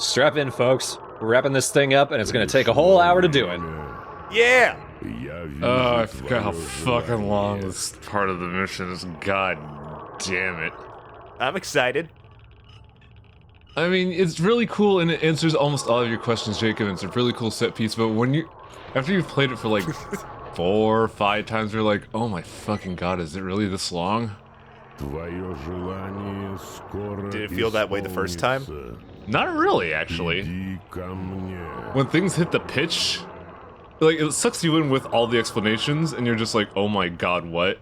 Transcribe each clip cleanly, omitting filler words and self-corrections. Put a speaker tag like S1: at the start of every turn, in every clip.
S1: Strap in, folks. We're wrapping this thing up, and it's gonna take a whole hour to do it.
S2: Yeah!
S3: Oh, I forgot how fucking long this part of the mission is. God damn it.
S2: I'm excited.
S3: I mean, it's really cool and it answers almost all of your questions, Jacob, and it's a really cool set piece, but when you... After you've played it for like 4 or 5 times, you're like, oh my fucking god, is it really this long?
S2: Did it feel that way the first time?
S3: Not really, actually. When things hit the pitch, like, it sucks you in with all the explanations, and you're just like, oh my god, what?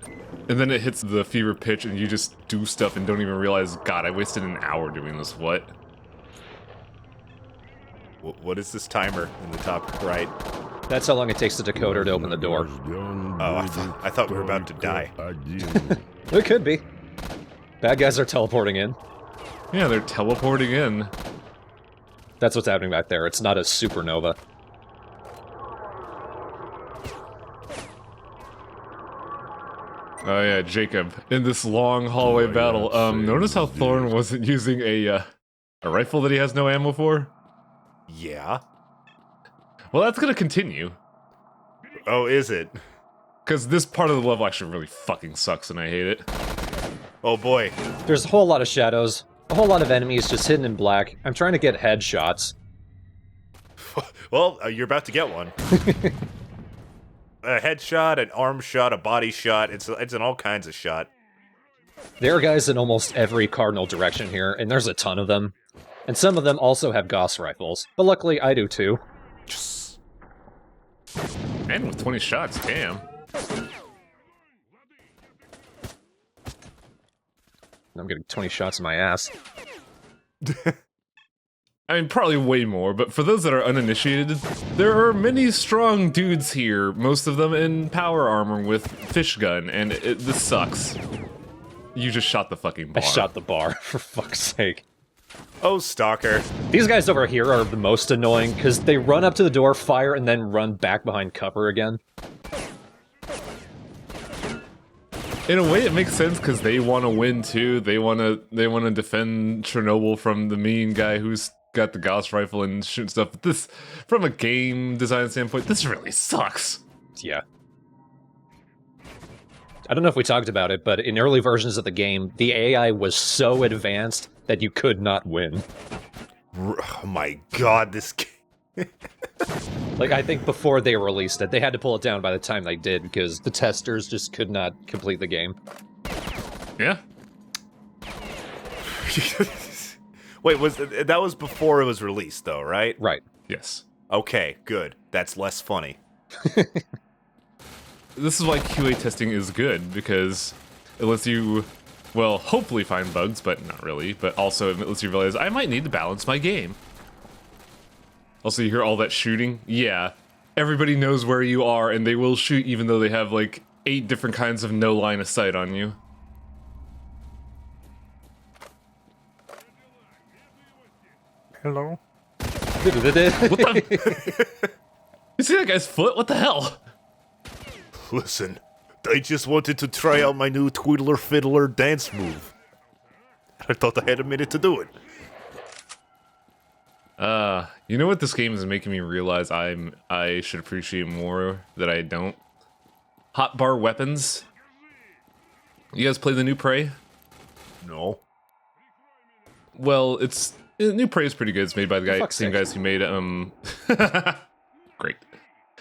S3: And then it hits the fever pitch, and you just do stuff and don't even realize, god, I wasted an hour doing this, what?
S2: What is this timer in the top right?
S1: That's how long it takes the decoder to open the door.
S2: Oh, I thought we were about to die.
S1: It could be. Bad guys are teleporting in.
S3: Yeah, they're teleporting in.
S1: That's what's happening back there. It's not a supernova.
S3: Oh yeah, Jacob. In this long hallway battle, notice how Thorn wasn't using a rifle that he has no ammo for?
S2: Yeah?
S3: Well, that's gonna continue.
S2: Oh, is it?
S3: Because this part of the level actually really fucking sucks and I hate it.
S2: Oh boy.
S1: There's a whole lot of shadows, a whole lot of enemies just hidden in black. I'm trying to get headshots.
S2: Well, you're about to get one. A headshot, an arm shot, a body shot, it's in all kinds of shot.
S1: There are guys in almost every cardinal direction here, and there's a ton of them. And some of them also have Gauss rifles, but luckily I do too.
S3: And with 20 shots, damn.
S1: I'm getting 20 shots in my ass.
S3: I mean, probably way more, but for those that are uninitiated, there are many strong dudes here, most of them in power armor with fish gun, and this sucks. You just shot the fucking bar.
S1: I shot the bar, for fuck's sake.
S2: Oh, Stalker.
S1: These guys over here are the most annoying, because they run up to the door, fire, and then run back behind cover again.
S3: In a way, it makes sense because they want to win too. They want to defend Chernobyl from the mean guy who's got the Gauss rifle and shooting stuff. But this, from a game design standpoint, this really sucks.
S1: Yeah. I don't know if we talked about it, but in early versions of the game, the AI was so advanced that you could not win.
S2: Oh my god, this game.
S1: Like, I think before they released it, they had to pull it down by the time they did, because the testers just could not complete the game.
S3: Yeah.
S2: Wait, that was before it was released, though, right?
S1: Right.
S3: Yes.
S2: Okay, good. That's less funny.
S3: This is why QA testing is good, because it lets you, well, hopefully find bugs, but not really, but also it lets you realize, I might need to balance my game. Also, you hear all that shooting? Yeah. Everybody knows where you are, and they will shoot even though they have, like, 8 different kinds of no line of sight on you.
S2: Hello?
S1: What
S3: the? You see that guy's foot? What the hell?
S2: Listen, I just wanted to try out my new Twiddler Fiddler dance move. I thought I had a minute to do it.
S3: You know what this game is making me realize I should appreciate more that I don't? Hotbar weapons. You guys play the new Prey?
S2: No.
S3: Well, new Prey is pretty good. It's made by the same guys who made great.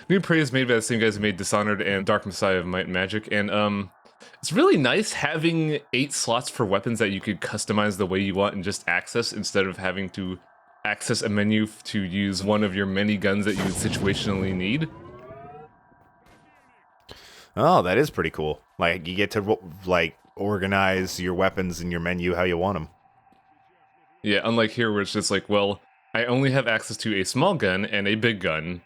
S3: New Prey is made by the same guys who made Dishonored and Dark Messiah of Might and Magic, and it's really nice having 8 slots for weapons that you could customize the way you want and just access instead of having to access a menu to use one of your many guns that you would situationally need.
S2: Oh, that is pretty cool. Like, you get to, like, organize your weapons in your menu how you want them.
S3: Yeah, unlike here where it's just like, well, I only have access to a small gun and a big gun.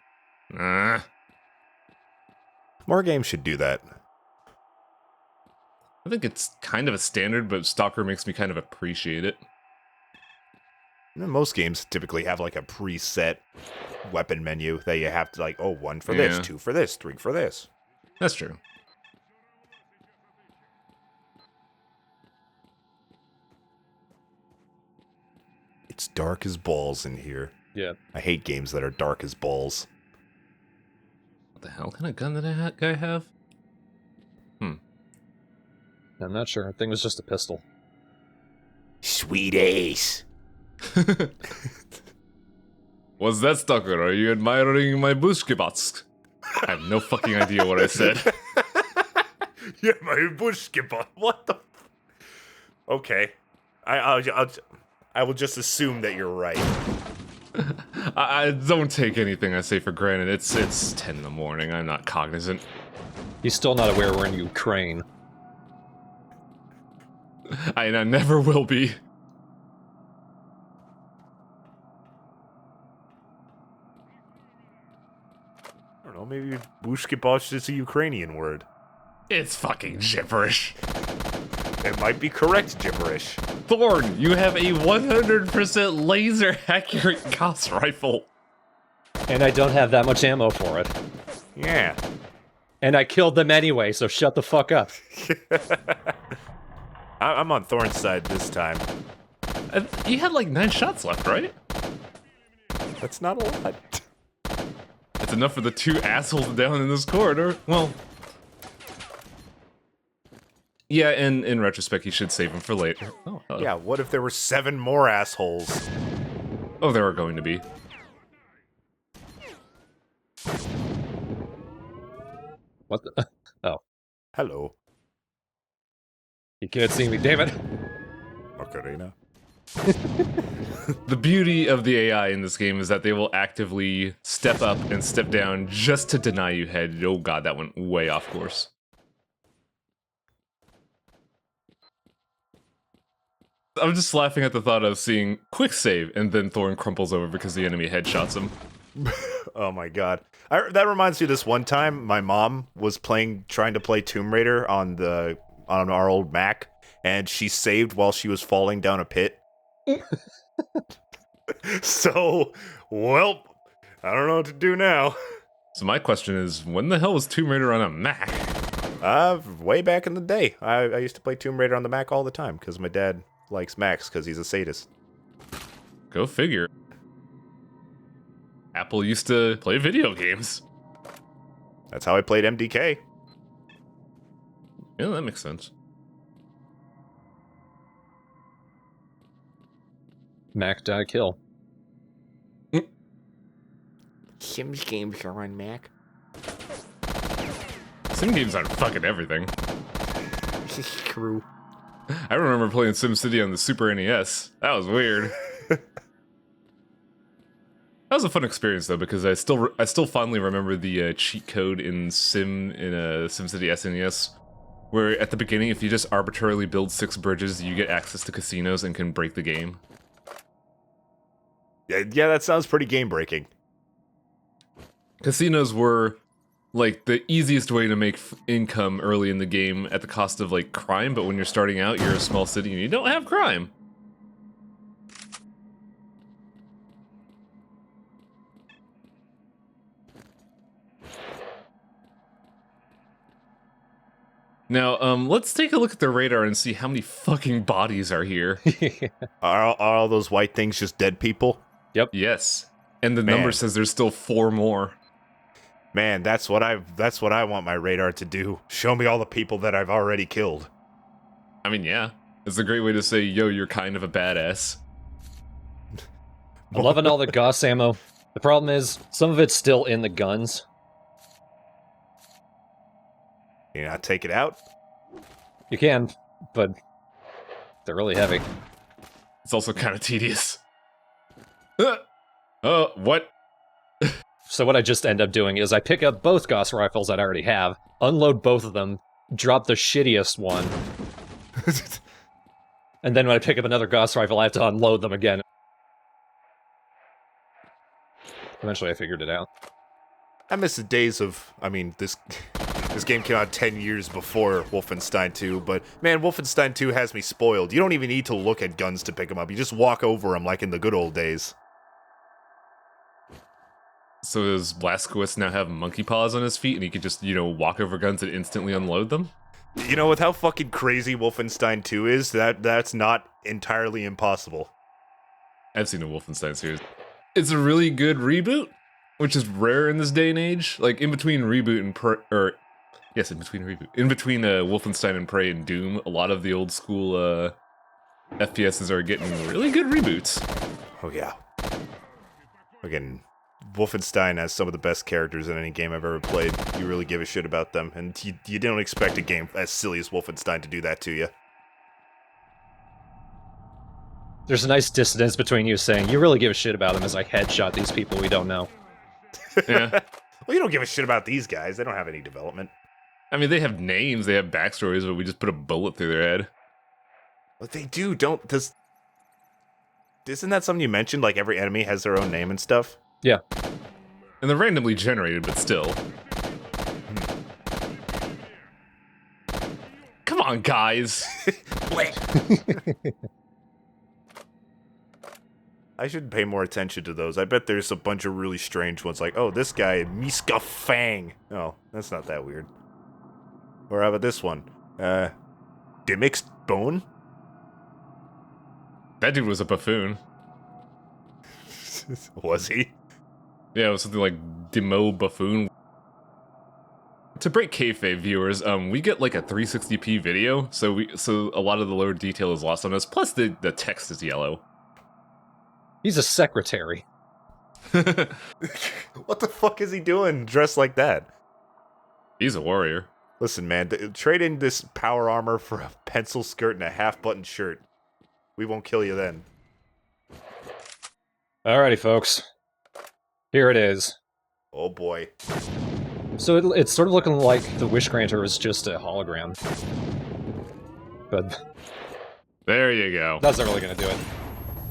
S2: More games should do that.
S3: I think it's kind of a standard, but Stalker makes me kind of appreciate it.
S2: Most games typically have like a preset weapon menu that you have to like, oh, 1 for this, 2 for this, 3 for this.
S3: That's true.
S2: It's dark as balls in here.
S1: Yeah.
S2: I hate games that are dark as balls.
S3: What the hell kind of gun did that guy have?
S1: I'm not sure. I think it was just a pistol.
S2: Sweet ace.
S3: What's that, Stalker? Are you admiring my bushkibats? I have no fucking idea what I said.
S2: Yeah, my bush skipper. What the? Okay, I will just assume that you're right.
S3: I don't take anything I say for granted. It's 10 in the morning. I'm not cognizant.
S1: He's still not aware we're in Ukraine.
S3: I never will be.
S2: I don't know. Maybe bushkibosh is a Ukrainian word.
S3: It's fucking gibberish.
S2: It might be correct gibberish.
S3: Thorn, you have a 100% laser accurate Gauss rifle.
S1: And I don't have that much ammo for it.
S2: Yeah.
S1: And I killed them anyway, so shut the fuck up.
S2: I'm on Thorn's side this time.
S3: You had like 9 shots left, right?
S2: That's not a lot.
S3: It's enough for the 2 assholes down in this corridor. Well, yeah, and in retrospect, you should save them for later. Oh,
S2: Yeah, what if there were 7 more assholes?
S3: Oh, there are going to be.
S1: What the? Oh.
S2: Hello.
S1: You can't see me, damn it.
S2: Macarena.
S3: The beauty of the AI in this game is that they will actively step up and step down just to deny you head. Oh god, that went way off course. I'm just laughing at the thought of seeing quick save and then Thorn crumples over because the enemy headshots him.
S2: Oh my god. That reminds me of this one time my mom was trying to play Tomb Raider on our old Mac, and she saved while she was falling down a pit. So, well, I don't know what to do now.
S3: So my question is, when the hell was Tomb Raider on a Mac?
S2: Way back in the day. I used to play Tomb Raider on the Mac all the time, because my dad likes Macs, because he's a sadist.
S3: Go figure. Apple used to play video games.
S2: That's how I played MDK.
S3: Yeah, that makes sense.
S1: Mac die kill.
S2: Sims games are on Mac.
S3: Sim games aren't fucking everything.
S2: This is true.
S3: I remember playing SimCity on the Super NES. That was weird. That was a fun experience though, because I still fondly remember the cheat code in SimCity SNES, where at the beginning, if you just arbitrarily build 6 bridges, you get access to casinos and can break the game.
S2: Yeah, that sounds pretty game breaking.
S3: Casinos were like the easiest way to make income early in the game at the cost of like crime, but when you're starting out, you're a small city and you don't have crime. Now, let's take a look at the radar and see how many fucking bodies are here.
S2: Are all those white things just dead people?
S1: Yep.
S3: Yes. And the number says there's still 4 more.
S2: Man, that's what I want my radar to do. Show me all the people that I've already killed.
S3: I mean, yeah. It's a great way to say, yo, you're kind of a badass.
S1: I'm loving all the Gauss ammo. The problem is, some of it's still in the guns.
S2: Can you not take it out?
S1: You can, but they're really heavy.
S3: It's also kind of tedious. What?
S1: So what I just end up doing is I pick up both Gauss rifles that I already have, unload both of them, drop the shittiest one, and then when I pick up another Gauss rifle, I have to unload them again. Eventually I figured it out.
S2: I miss the days of, I mean, this game came out 10 years before Wolfenstein 2, but man, Wolfenstein 2 has me spoiled. You don't even need to look at guns to pick them up. You just walk over them like in the good old days.
S3: So does Blazkowicz now have monkey paws on his feet and he could just, walk over guns and instantly unload them?
S2: You know, with how fucking crazy Wolfenstein 2 is, that's not entirely impossible.
S3: I've seen a Wolfenstein series. It's a really good reboot, which is rare in this day and age. Like in between reboot and in between Wolfenstein and Prey and Doom, a lot of the old school FPSs are getting really good reboots.
S2: Oh yeah. Again, Wolfenstein has some of the best characters in any game I've ever played. You really give a shit about them, and you don't expect a game as silly as Wolfenstein to do that to you.
S1: There's a nice dissonance between you saying you really give a shit about them as I headshot these people we don't know.
S3: Yeah.
S2: Well, you don't give a shit about these guys. They don't have any development.
S3: I mean, they have names, they have backstories, but we just put a bullet through their head.
S2: But they do, isn't that something you mentioned? Like every enemy has their own name and stuff?
S1: Yeah.
S3: And they're randomly generated, but still. Come on, guys.
S2: I should pay more attention to those. I bet there's a bunch of really strange ones, like, oh, this guy, Miska Fang. Oh, that's not that weird. Or how about this one? Dimmick's Bone?
S3: That dude was a buffoon.
S2: Was he?
S3: Yeah, it was something like Demo Buffoon. To break kayfabe, viewers, we get like a 360p video, so a lot of the lower detail is lost on us. Plus, the text is yellow.
S1: He's a secretary.
S2: What the fuck is he doing dressed like that?
S3: He's a warrior.
S2: Listen, man, trade in this power armor for a pencil skirt and a half-button shirt. We won't kill you then.
S1: Alrighty, folks. Here it is.
S2: Oh boy.
S1: So it's sort of looking like the Wish Granter is just a hologram. But
S3: There you go.
S1: that's not really gonna do it.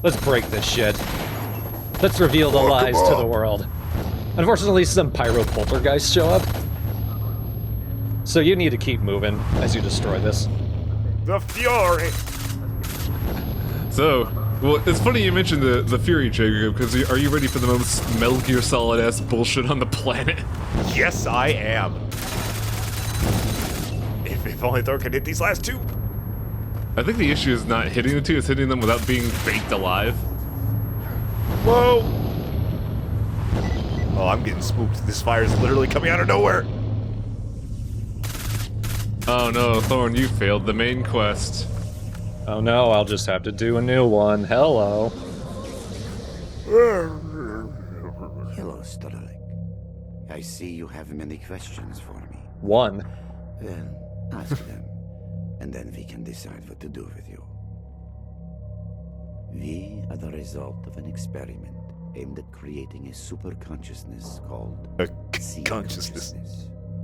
S1: Let's break this shit. Let's reveal the lies to the world. Unfortunately, some pyro poltergeists show up. So you need to keep moving as you destroy this.
S2: The Fury!
S3: So, well, it's funny you mentioned the Fury, Jacob, because are you ready for the most Metal Gear Solid-ass bullshit on the planet?
S2: Yes, I am. If only Thor could hit these last two.
S3: I think the issue is not hitting the two, it's hitting them without being baked alive.
S2: Whoa! Oh, I'm getting spooked. This fire is literally coming out of nowhere.
S3: Oh no, Thorn, you failed the main quest.
S1: Oh no, I'll just have to do a new one. Hello.
S4: Hello, Starlight. I see you have many questions for me.
S1: One.
S4: Well, ask them, and then we can decide what to do with you. We are the result of an experiment aimed at creating a super consciousness called C
S2: consciousness.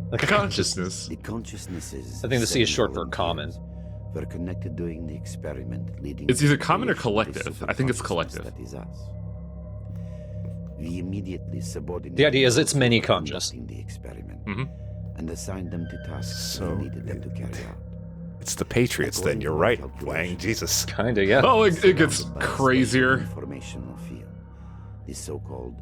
S3: Consciousness.
S4: The consciousnesses.
S1: I think the C is short for common.
S4: Were connected during the experiment, leading.
S3: It's
S4: to
S3: either
S4: the
S3: common or
S4: creation of a
S3: collective.
S4: super
S3: I think it's
S4: consciousness
S3: collective.
S4: That is us. We immediately subordinated.
S1: The idea is it's
S4: those
S1: many
S4: who were
S1: conscious.
S4: conducting the experiment
S3: Mhm.
S4: and assigned them to tasks
S2: So,
S4: we needed them to carry out.
S2: It's the Patriots then, you're right, Wang. Jesus.
S1: Kinda, yeah.
S3: Oh, it gets
S4: Surrounded by a
S3: crazier.
S4: special informational field, the so-called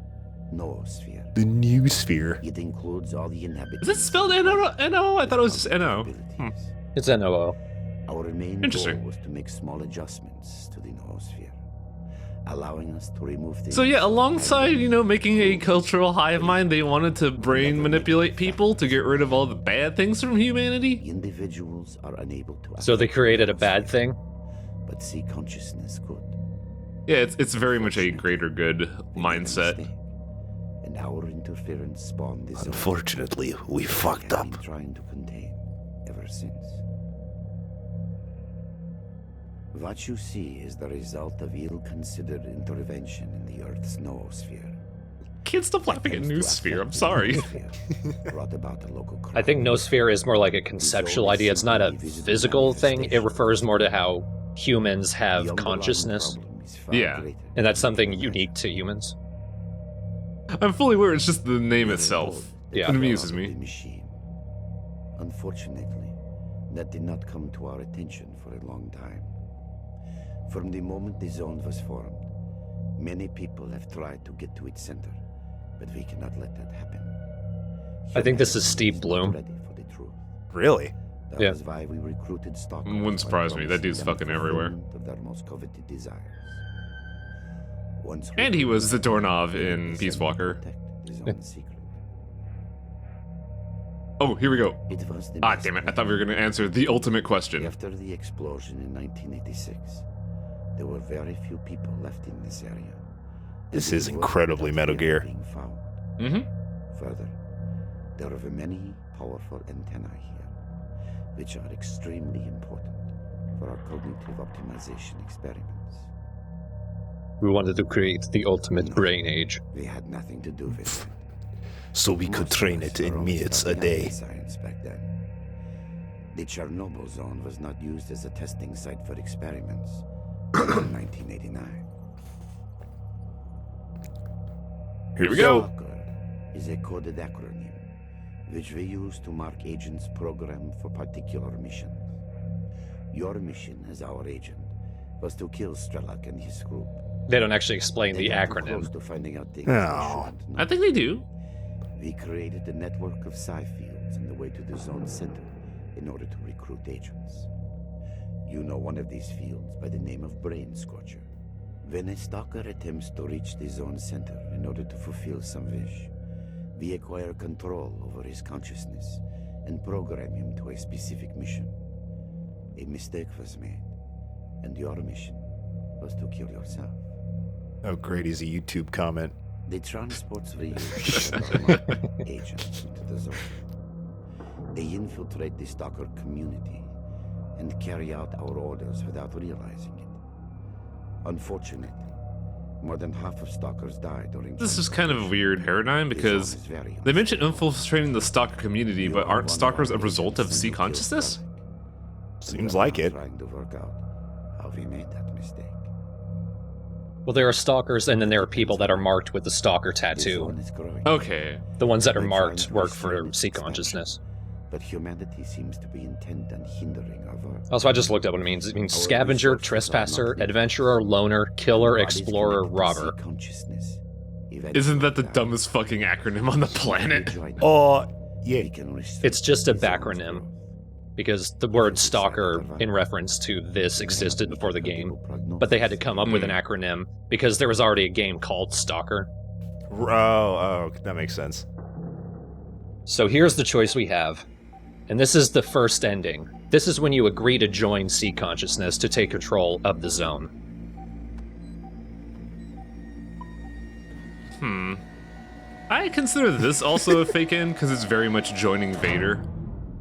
S4: noosphere.
S2: The new sphere.
S4: It includes all the inhabitants.
S3: Is it spelled N-O? I thought it was just N-O.
S4: abilities.
S1: It's NOO.
S4: Our main
S3: Interesting.
S4: goal was to make small adjustments to the noosphere, allowing us to remove things.
S3: So yeah, alongside, making a cultural hive mind, they wanted to brain manipulate people to get rid of all the bad things from humanity?
S4: Individuals are unable to.
S1: So they created a bad thing?
S4: But see, consciousness could.
S3: Yeah, it's very much a greater good
S4: We made a
S3: mindset.
S4: mistake, and our interference spawned this.
S2: Unfortunately, we fucked
S4: have
S2: up.
S4: been trying to contain ever since. What you see is the result of ill-considered intervention in the Earth's noosphere.
S3: Can't stop laughing at Noosphere, I'm sorry.
S4: Brought about a local
S1: I think noosphere is more like a conceptual idea. It's not a physical thing. It refers more to how humans have consciousness.
S3: Yeah.
S1: And that's something unique to humans.
S3: I'm fully aware it's just the name itself.
S1: Yeah.
S3: It amuses me.
S4: Unfortunately, that did not come to our attention for a long time. From the moment the zone was formed, many people have tried to get to its center, but we cannot let that happen.
S1: I think this is Steve Bloom.
S4: Ready for the truth.
S2: Really?
S4: That
S1: Yeah.
S4: was why we recruited STALKER.
S3: Wouldn't surprise me. That dude's fucking everywhere.
S4: Of their most coveted desires. Once
S3: And he was the doorknob
S4: recruited,
S3: in
S4: he
S3: Peace
S4: set out to
S3: Walker.
S4: protect his own secret.
S3: Oh, here we go.
S4: It was the
S3: Ah,
S4: best
S3: damn it. I
S4: plan.
S3: thought we were going to answer the ultimate question.
S4: After the explosion in 1986, there were very few people left in this area.
S2: This
S4: And
S2: is
S4: we were
S2: incredibly
S4: without
S2: Metal
S4: fear
S2: Gear.
S4: of being found.
S3: Mm-hmm.
S4: Further, there are many powerful antennae here, which are extremely important for our cognitive optimization experiments.
S1: We wanted to create the ultimate brain age.
S4: We had nothing to do with it.
S2: So we could
S4: Most of
S2: train
S4: us
S2: it
S4: were
S2: in
S4: only
S2: minutes a
S4: starting out
S2: day.
S4: in science back then. The Chernobyl zone was not used as a testing site for experiments until 1989.
S2: Here we go.
S4: STALKER is a coded acronym which we use to mark agents programmed for particular missions. Your mission as our agent was to kill Strelak and his group.
S1: They don't actually explain
S4: They
S1: the
S4: got too close
S1: acronym.
S4: to finding out things
S2: Oh.
S4: they shouldn't know.
S3: I think they do.
S4: We created a network of psi fields on the way to the zone center in order to recruit agents. You know one of these fields by the name of Brain Scorcher. When a stalker attempts to reach the zone center in order to fulfill some wish, we acquire control over his consciousness and program him to a specific mission. A mistake was made, and your mission was to kill yourself.
S2: Oh, great. He's a YouTube comment.
S4: The transports we use are agents into the zone. They infiltrate the stalker community and carry out our orders without realizing it. Unfortunately, more than half of stalkers die during
S3: This is kind of a weird paradigm because they mention infiltrating the stalker community, but aren't stalkers a result of C consciousness?
S2: Seems like it.
S4: Trying to work out how we made that mistake.
S1: Well, there are stalkers, and then there are people that are marked with the stalker
S4: The
S1: tattoo.
S4: zone is growing.
S3: Okay.
S1: The ones that are
S4: We're
S1: marked
S4: trying to
S1: work
S4: restrain
S1: for
S4: its
S1: C
S4: expansion,
S1: consciousness.
S4: But humanity seems to be intent on hindering our work.
S1: Also, I just looked up what it means. It means
S4: Our
S1: scavenger,
S4: resources are
S1: trespasser,
S4: not limited.
S1: adventurer, loner, killer,
S4: Our bodies
S1: explorer,
S4: connect to
S1: robber.
S4: C consciousness. Eventually
S3: Isn't that the
S4: die.
S3: dumbest fucking acronym on the planet?
S2: Oh, yeah.
S4: We can restrict
S1: It's just a
S4: the zone's
S1: backronym.
S4: growth.
S1: Because the word stalker, in reference to this, existed before the game. But they had to come up with an acronym because there was already a game called Stalker.
S2: Oh, that makes sense.
S1: So here's the choice we have. And this is the first ending. This is when you agree to join C Consciousness to take control of the zone.
S3: I consider this also a fake end because it's very much joining Vader.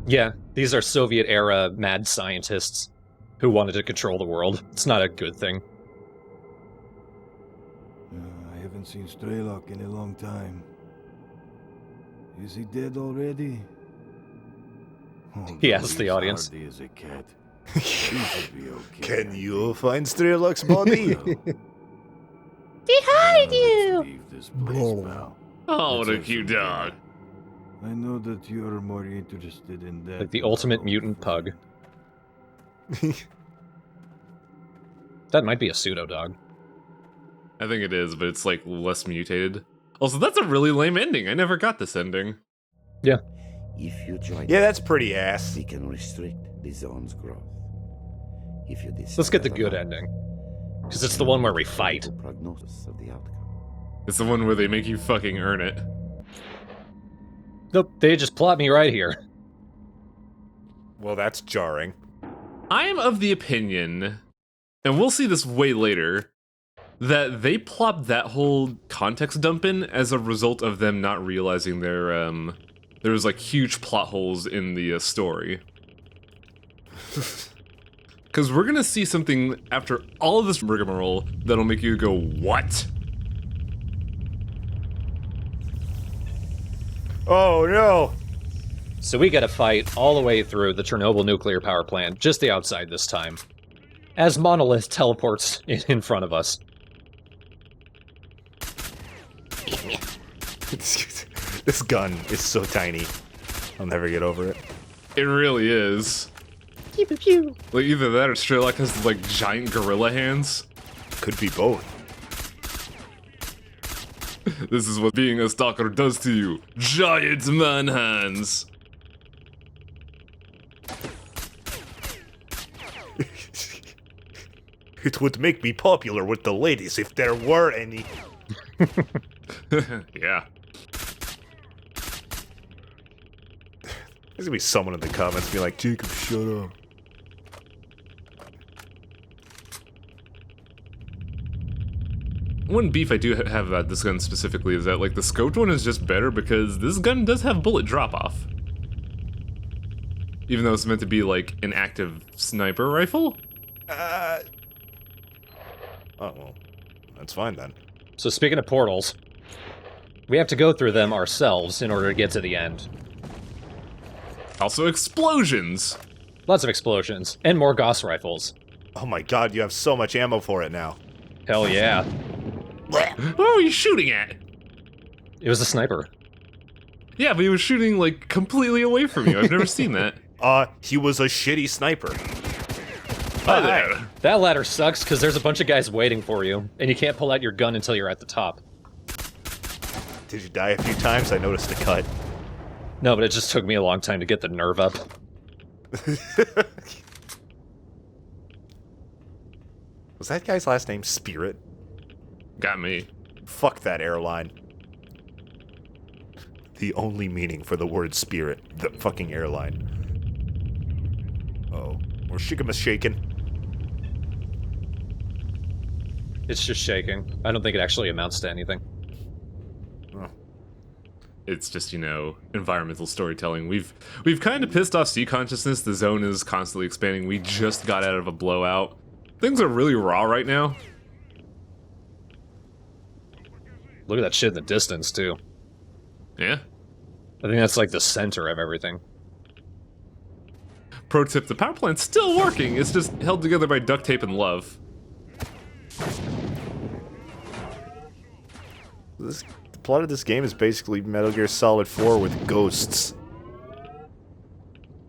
S1: Yeah, these are Soviet-era mad scientists who wanted to control the world. It's not a good thing.
S5: I haven't seen Strelok in a long time. Is he dead already? Oh,
S1: He asked the audience.
S5: Hardy as a cat. He should be okay.
S2: Can you find Strelok's body?
S5: Behind you! Leave this place, pal.
S3: Oh, what a
S5: Let's
S3: cute
S5: have some
S3: dog.
S5: dinner. I know that you're more interested in that.
S1: Like the
S5: than
S1: ultimate
S5: our
S1: mutant pug.
S5: friend.
S1: That might be a pseudo-dog.
S3: I think it is, but it's like less mutated. Also, that's a really lame ending. I never got this ending.
S1: Yeah.
S4: If you join
S2: Yeah, that's pretty ass.
S4: we can restrict the zone's growth. If you decide
S1: Let's get the good
S4: otherwise,
S1: ending. Because it's the one where we fight.
S4: no prognosis of the outcome.
S3: It's the one where they make you fucking earn it.
S1: Nope, they just plot me right here.
S2: Well, that's jarring.
S3: I am of the opinion, and we'll see this way later, that they plopped that whole context dump in as a result of them not realizing there was like huge plot holes in the story. Because we're gonna see something after all of this rigmarole that'll make you go, what?
S2: Oh, no.
S1: So we gotta fight all the way through the Chernobyl nuclear power plant, just the outside this time. As Monolith teleports in front of us.
S2: This gun is so tiny. I'll never get over it.
S3: It really is.
S1: Pew pew pew.
S3: Like either that or Strelok has like giant gorilla hands.
S2: Could be both.
S3: This is what being a stalker does to you. Giant man hands.
S2: It would make me popular with the ladies if there were any.
S3: Yeah.
S2: There's gonna be someone in the comments be like, Jacob, shut up.
S3: One beef I do have about this gun specifically is that, like, the scoped one is just better because this gun does have bullet drop-off. Even though it's meant to be, like, an active sniper rifle?
S2: Oh, well, that's fine then.
S1: So speaking of portals, we have to go through them ourselves in order to get to the end.
S3: Also explosions!
S1: Lots of explosions, and more Gauss rifles.
S2: Oh my god, you have so much ammo for it now.
S1: Hell yeah.
S3: What were you shooting at?
S1: It was a sniper.
S3: Yeah, but he was shooting, like, completely away from you. I've never seen that.
S2: He was a shitty sniper.
S3: Hi there.
S1: That ladder sucks because there's a bunch of guys waiting for you, and you can't pull out your gun until you're at the top.
S2: Did you die a few times? I noticed a cut.
S1: No, but it just took me a long time to get the nerve up.
S2: Was that guy's last name Spirit?
S3: Got me.
S2: Fuck that airline. The only meaning for the word spirit, the fucking airline. Oh, we're shaking.
S1: It's just shaking. I don't think it actually amounts to anything.
S2: Oh.
S3: It's just, you know, environmental storytelling. We've kind of pissed off sea consciousness. The zone is constantly expanding. We just got out of a blowout. Things are really raw right now.
S1: Look at that shit in the distance, too.
S3: Yeah.
S1: I think that's like the center of everything.
S3: Pro tip, the power plant's still working. It's just held together by duct tape and love.
S2: The plot of this game is basically Metal Gear Solid 4 with ghosts.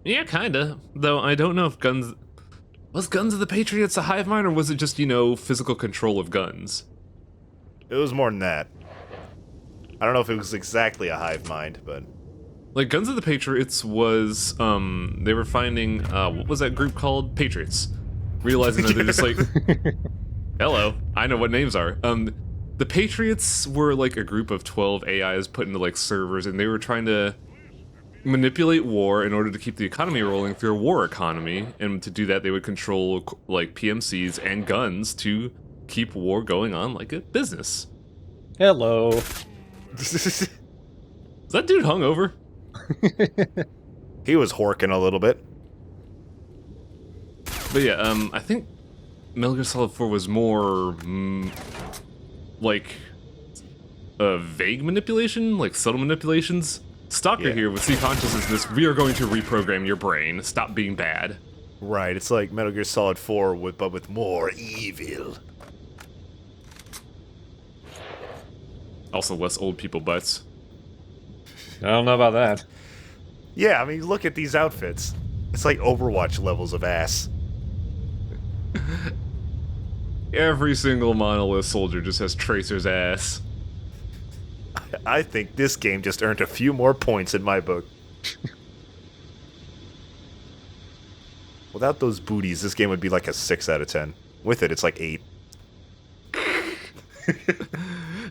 S3: Yeah, kinda. Though I don't know if guns... Was Guns of the Patriots a hive mind, or was it just, you know, physical control of guns?
S2: It was more than that. I don't know if it was exactly a hive mind, but...
S3: Like, Guns of the Patriots was, they were finding, what was that group called? Patriots. Realizing that they're just like... Hello, I know what names are. The Patriots were, like, a group of 12 AIs put into, like, servers, and they were trying to manipulate war in order to keep the economy rolling through a war economy, and to do that, they would control, like, PMCs and guns to keep war going on like a business.
S1: Hello.
S3: Is that dude hungover?
S2: He was horking a little bit.
S3: But yeah, I think Metal Gear Solid 4 was more, like, vague manipulation, like subtle manipulations. Stalker here with C consciousness, we are going to reprogram your brain. Stop being bad.
S2: Right, it's like Metal Gear Solid 4, but with more evil.
S3: Also less old people butts.
S1: I don't know about that.
S2: Yeah, I mean, look at these outfits. It's like Overwatch levels of ass.
S3: Every single monolith soldier just has Tracer's ass.
S2: I think this game just earned a few more points in my book. Without those booties, this game would be like a 6 out of 10. With it, it's like 8.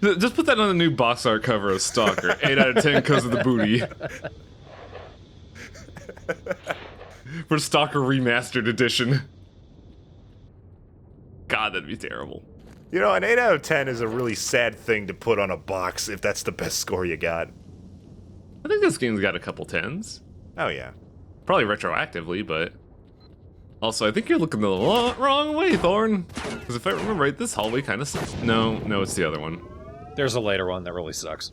S3: Just put that on the new box art cover of Stalker. 8 out of 10 because of the booty. For Stalker Remastered Edition. God, that'd be terrible.
S2: You know, an 8 out of 10 is a really sad thing to put on a box if that's the best score you got.
S3: I think this game's got a couple 10s.
S2: Oh, yeah.
S3: Probably retroactively, but... Also, I think you're looking the wrong way, Thorn. Because if I remember right, this hallway kind of... No, it's the other one.
S1: There's a later one that really sucks.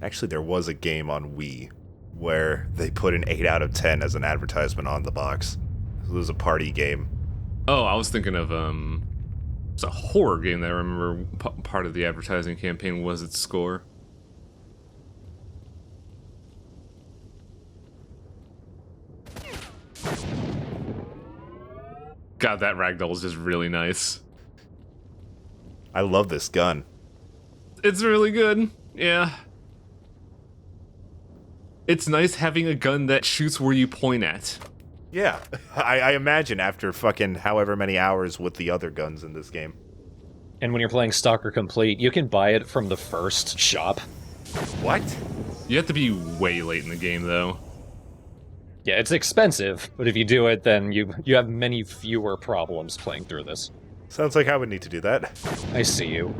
S2: Actually, there was a game on Wii where they put an 8 out of 10 as an advertisement on the box. It was a party game.
S3: Oh, I was thinking of, it's a horror game that I remember part of the advertising campaign was its score. God, that ragdoll is just really nice.
S2: I love this gun.
S3: It's really good, yeah. It's nice having a gun that shoots where you point at.
S2: Yeah, I imagine after fucking however many hours with the other guns in this game.
S1: And when you're playing Stalker Complete, you can buy it from the first shop.
S2: What?
S3: You have to be way late in the game, though.
S1: Yeah, it's expensive, but if you do it, then you have many fewer problems playing through this.
S2: Sounds like I would need to do that.
S1: I see you.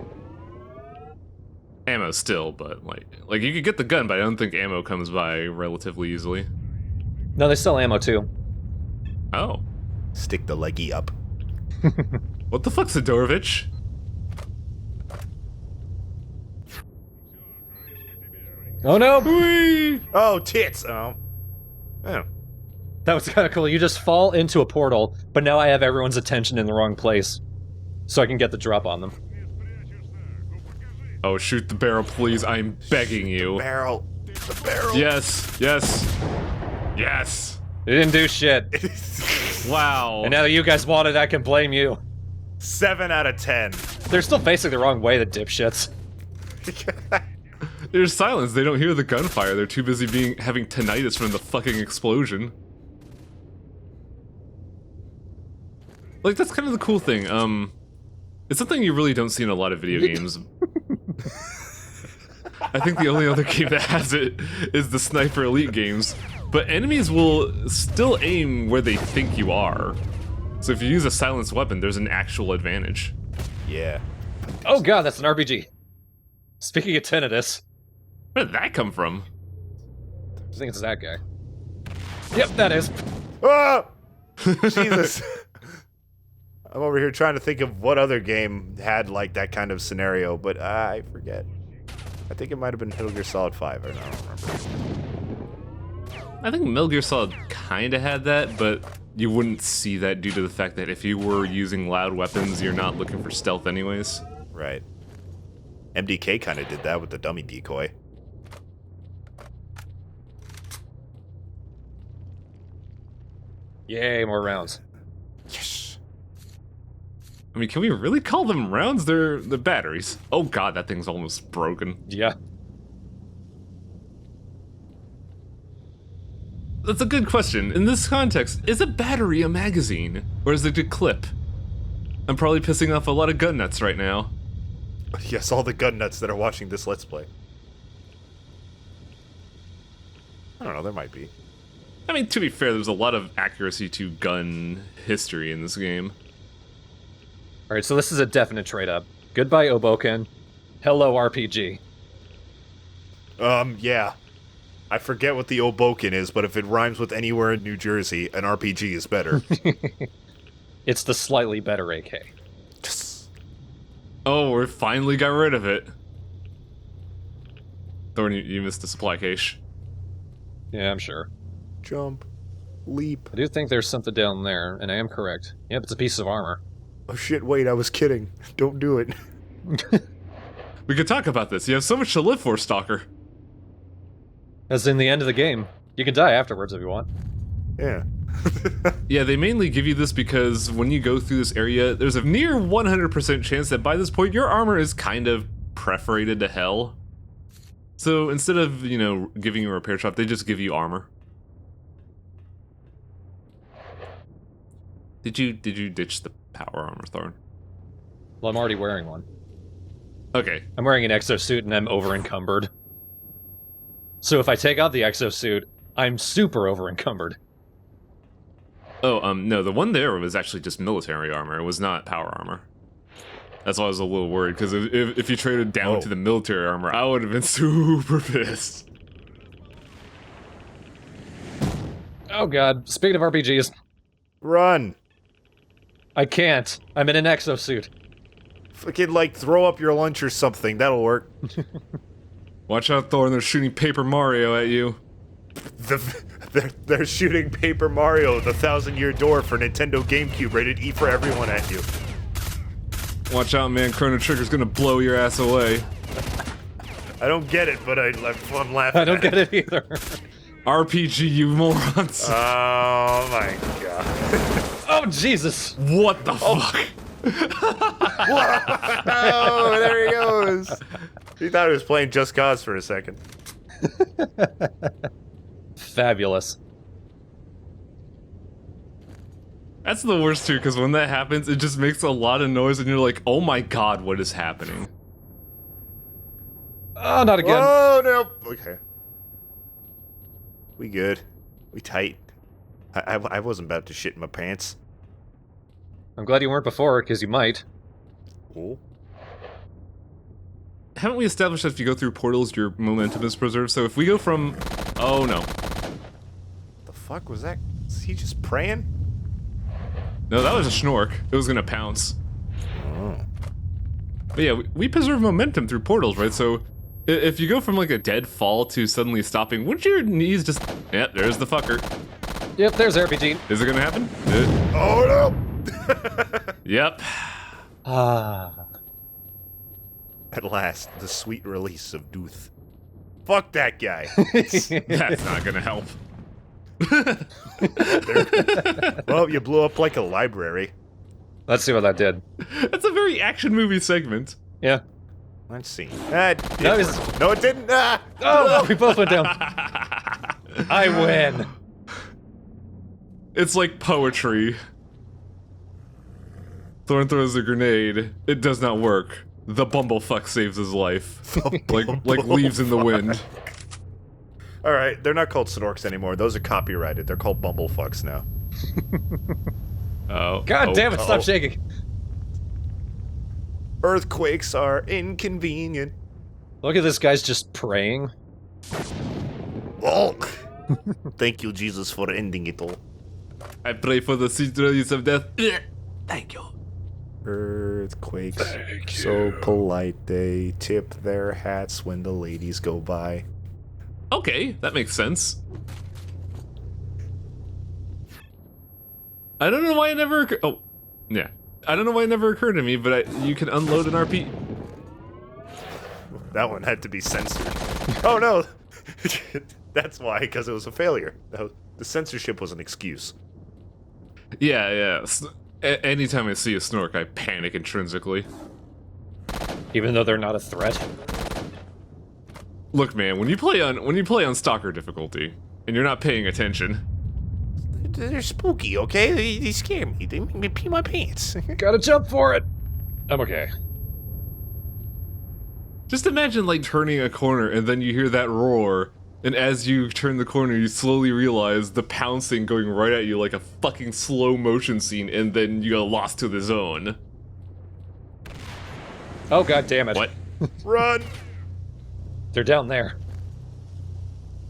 S3: Ammo still, but like you could get the gun, but I don't think ammo comes by relatively easily.
S1: No, they sell ammo too.
S3: Oh.
S2: Stick the leggy up.
S3: What the fuck's Sidorovich?
S1: Oh no!
S2: Oh, tits! Oh. Oh.
S1: That was kind of cool. You just fall into a portal, but now I have everyone's attention in the wrong place. So I can get the drop on them.
S3: Oh, shoot the barrel, please. I'm begging you.
S2: Barrel. The barrel.
S3: Yes. Yes. Yes.
S1: They didn't do shit.
S3: Wow.
S1: And now that you guys want it, I can blame you.
S2: 7 out of 10.
S1: They're still facing the wrong way, the dipshits.
S3: There's silence. They don't hear the gunfire. They're too busy having tinnitus from the fucking explosion. Like, that's kind of the cool thing. It's something you really don't see in a lot of video games. I think the only other game that has it is the Sniper Elite games. But enemies will still aim where they think you are. So if you use a silenced weapon, there's an actual advantage.
S2: Yeah.
S1: Oh god, that's an RPG. Speaking of tinnitus,
S3: Where did that come from?
S1: I think it's that guy. Yep, that is.
S2: Ah! Jesus. I'm over here trying to think of what other game had like that kind of scenario, but I forget. I think it might have been Metal Gear Solid 5, I don't remember.
S3: I think Metal Gear Solid kinda had that, but you wouldn't see that due to the fact that if you were using loud weapons, you're not looking for stealth anyways.
S2: Right. MDK kind of did that with the dummy decoy.
S1: Yay, more rounds.
S2: Yes.
S3: I mean, can we really call them rounds? They're the batteries. Oh god, that thing's almost broken.
S1: Yeah.
S3: That's a good question. In this context, is a battery a magazine? Or is it a clip? I'm probably pissing off a lot of gun nuts right now.
S2: Yes, all the gun nuts that are watching this Let's Play. I don't know, there might be.
S3: I mean, to be fair, there's a lot of accuracy to gun history in this game.
S1: Alright, so this is a definite trade-up. Goodbye, Oboken. Hello, RPG.
S2: Yeah. I forget what the Oboken is, but if it rhymes with anywhere in New Jersey, an RPG is better.
S1: It's the slightly better AK.
S2: Yes.
S3: Oh, we finally got rid of it. Thorn, you missed the supply cache.
S1: Yeah, I'm sure.
S2: Jump. Leap.
S1: I do think there's something down there, and I am correct. Yep, it's a piece of armor.
S2: Oh shit, wait, I was kidding. Don't do it.
S3: We could talk about this. You have so much to live for, Stalker.
S1: As in the end of the game. You can die afterwards if you want.
S2: Yeah.
S3: Yeah, they mainly give you this because when you go through this area, there's a near 100% chance that by this point your armor is kind of perforated to hell. So instead of, you know, giving you a repair shop, they just give you armor. Did you ditch the power armor, Thorn?
S1: Well, I'm already wearing one.
S3: Okay.
S1: I'm wearing an exosuit and I'm over-encumbered. So if I take out the exosuit, I'm super over-encumbered.
S3: Oh, no, the one there was actually just military armor. It was not power armor. That's why I was a little worried, because if you traded down to the military armor, I would have been super pissed.
S1: Oh god, speaking of RPGs.
S2: Run.
S1: I can't. I'm in an exosuit.
S2: Fucking, like, throw up your lunch or something. That'll work.
S3: Watch out, Thorn, they're shooting Paper Mario at you.
S2: They're shooting Paper Mario, the 1,000-Year Door for Nintendo GameCube, rated E for everyone at you.
S3: Watch out, man, Chrono Trigger's gonna blow your ass away.
S2: I don't get it, but I'm laughing.
S1: I don't get it either.
S3: RPG, you morons.
S2: Oh my god.
S1: Oh, Jesus.
S3: What the fuck?
S2: Oh, there he goes. He thought he was playing Just Cause for a second.
S1: Fabulous.
S3: That's the worst too, because when that happens, it just makes a lot of noise, and you're like, "Oh my god, what is happening?"
S1: Oh, not again.
S2: Oh no. Okay. We good. We tight. I wasn't about to shit in my pants.
S1: I'm glad you weren't before, because you might.
S2: Oh.
S3: Haven't we established that if you go through portals, your momentum is preserved? So if we go from... Oh, no.
S2: The fuck was that? Is he just praying?
S3: No, that was a schnork. It was gonna pounce.
S2: Oh.
S3: But yeah, we preserve momentum through portals, right? So if you go from like a dead fall to suddenly stopping, wouldn't your knees just... Yeah, there's the fucker.
S1: Yep, there's RPG.
S3: Is it gonna happen?
S2: Oh no!
S3: Yep.
S1: Ah.
S2: At last, the sweet release of Duth. Fuck that guy.
S3: That's not gonna help.
S2: Well, you blew up like a library.
S1: Let's see what that did.
S3: That's a very action movie segment.
S1: Yeah.
S2: Let's see.
S1: No,
S2: No, it didn't. Ah!
S1: Oh, we both went down. I win.
S3: It's like poetry. Thorn throws a grenade. It does not work. The bumblefuck saves his life. like leaves in the wind.
S2: All right, they're not called snorks anymore. Those are copyrighted. They're called bumblefucks now.
S3: Oh.
S1: God damn it,
S2: oh.
S1: stop shaking.
S2: Earthquakes are inconvenient.
S1: Look at this guy's just praying.
S2: Walk. Thank you, Jesus, for ending it all.
S3: I pray for the sweet release of death. Thank you.
S2: Earthquakes, so polite they tip their hats when the ladies go by.
S3: Okay, that makes sense. I don't know why it never oh, yeah. I don't know why it never occurred to me, but you can unload an RP.
S2: That one had to be censored. Oh no! That's why, because it was a failure. The censorship was an excuse.
S3: Yeah. Anytime I see a snork, I panic intrinsically.
S1: Even though they're not a threat.
S3: Look, man, when you play on Stalker difficulty and you're not paying attention,
S2: They're spooky, okay? They scare me. They make me pee my pants.
S1: Gotta jump for it. I'm okay.
S3: just imagine like turning a corner and then you hear that roar, and as you turn the corner, you slowly realize the pouncing going right at you like a fucking slow motion scene, and then you get lost to the zone.
S1: Oh, god damn it.
S3: What?
S2: Run!
S1: They're down there.